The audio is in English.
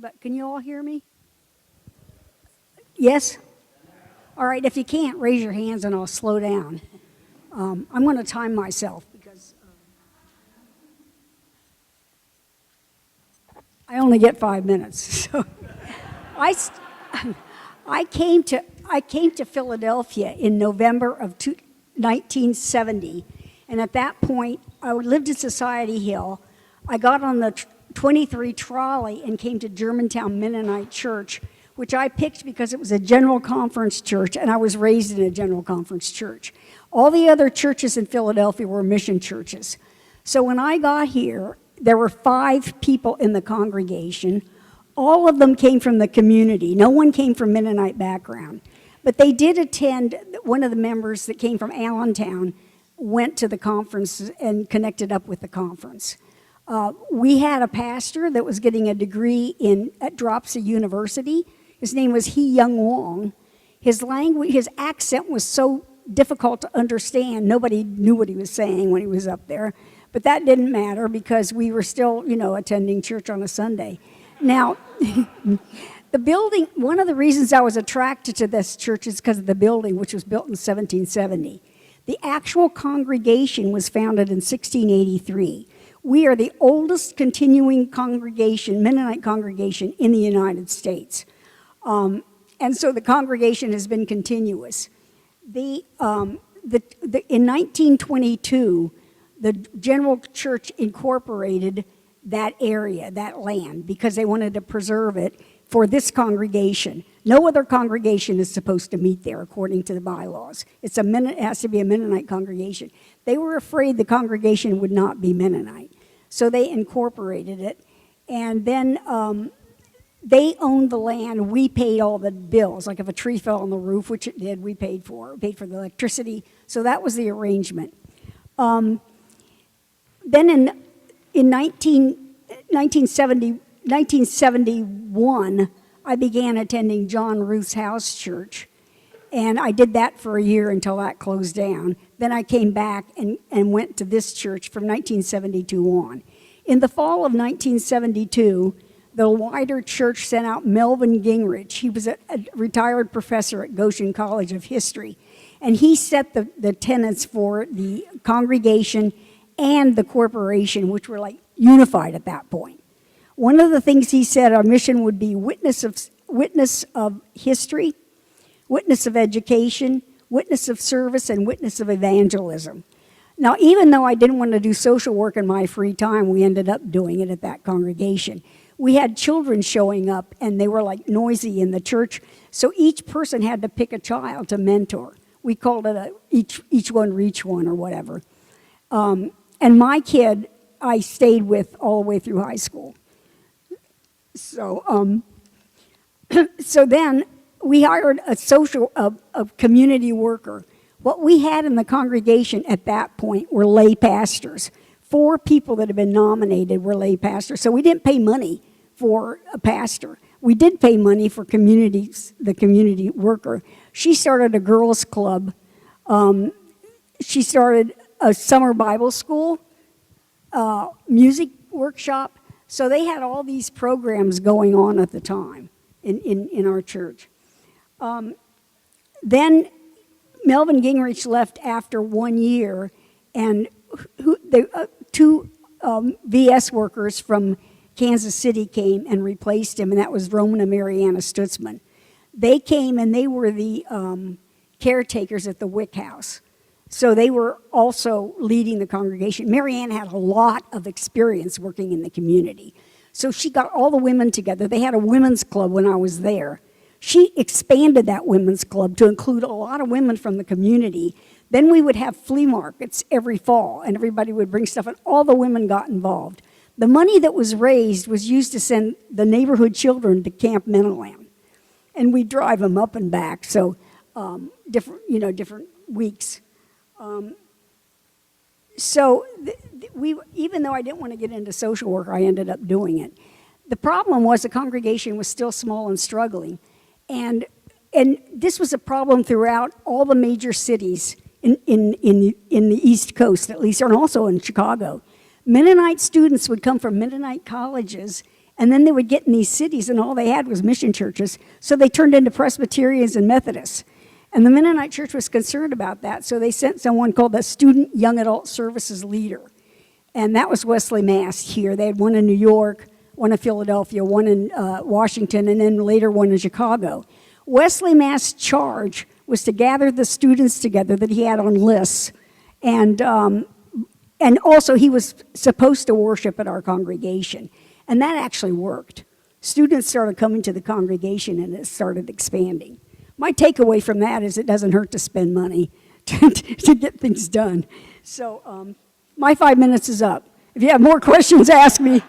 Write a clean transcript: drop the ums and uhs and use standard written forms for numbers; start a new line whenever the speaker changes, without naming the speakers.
but can you all hear me? Yes? All right, if you can't, raise your hands and I'll slow down. I'm going to time myself because I only get 5 minutes. So I came to Philadelphia in November of 1970, and at that point, I lived in Society Hill. I got on the 23 trolley and came to Germantown Mennonite Church, which I picked because it was a general conference church, and I was raised in a general conference church. All the other churches in Philadelphia were mission churches. So when I got here, there were 5 people in the congregation. All of them came from the community. No one came from Mennonite background. But they did attend, one of the members that came from Allentown went to the conference and connected up with the conference. We had a pastor that was getting a degree at Dropsy University. His name was He Young Wong. His accent was so difficult to understand. Nobody knew what he was saying when he was up there. But that didn't matter because we were still, attending church on a Sunday. Now, the building, one of the reasons I was attracted to this church is because of the building, which was built in 1770. The actual congregation was founded in 1683. We are the oldest continuing congregation, Mennonite congregation, in the United States. And so the congregation has been continuous. In 1922, the General Church incorporated that area, that land, because they wanted to preserve it for this congregation. No other congregation is supposed to meet there, according to the bylaws. It has to be a Mennonite congregation. They were afraid the congregation would not be Mennonite, so they incorporated it. And then they owned the land. We paid all the bills. Like if a tree fell on the roof, which it did, we paid for it. We paid for the electricity. So that was the arrangement. Then in 1971, I began attending John Ruth's house church, and I did that for a year until that closed down. Then I came back and went to this church from 1972 on. In the fall of 1972, the wider church sent out Melvin Gingrich. He was a retired professor at Goshen College of History, and he set the tenets for the congregation and the corporation, which were like unified at that point. One of the things he said our mission would be witness of history, witness of education, witness of service, and witness of evangelism. Now, even though I didn't want to do social work in my free time, we ended up doing it at that congregation. We had children showing up, and they were like noisy in the church, so each person had to pick a child to mentor. We called it each one reach one or whatever. And my kid, I stayed with all the way through high school. So, so then we hired a community worker. What we had in the congregation at that point were lay pastors. 4 people that had been nominated were lay pastors. So we didn't pay money for a pastor. We did pay money for the community worker. She started a girls' club. She started a summer Bible school, music workshop. So they had all these programs going on at the time in our church. Then Melvin Gingrich left after 1 year, and 2 VS workers from Kansas City came and replaced him, and that was Roman and Mariana Stutzman. They came and they were the caretakers at the Wick House. So they were also leading the congregation. Marianne had a lot of experience working in the community. So she got all the women together. They had a women's club when I was there. She expanded that women's club to include a lot of women from the community. Then we would have flea markets every fall, and everybody would bring stuff, and all the women got involved. The money that was raised was used to send the neighborhood children to Camp Meadowland. And we'd drive them up and back, so different weeks. Even though I didn't want to get into social work, I ended up doing it. The problem was the congregation was still small and struggling. And this was a problem throughout all the major cities in the East Coast, at least, and also in Chicago. Mennonite students would come from Mennonite colleges, And then they would get in these cities, and all they had was mission churches, so they turned into Presbyterians and Methodists. And the Mennonite Church was concerned about that, so they sent someone called the Student Young Adult Services Leader. And that was Wesley Mass here. They had one in New York, one in Philadelphia, one in Washington, and then later one in Chicago. Wesley Mass' charge was to gather the students together that he had on lists, and also he was supposed to worship at our congregation. And that actually worked. Students started coming to the congregation, and it started expanding. My takeaway from that is it doesn't hurt to spend money to get things done. So my 5 minutes is up. If you have more questions, ask me.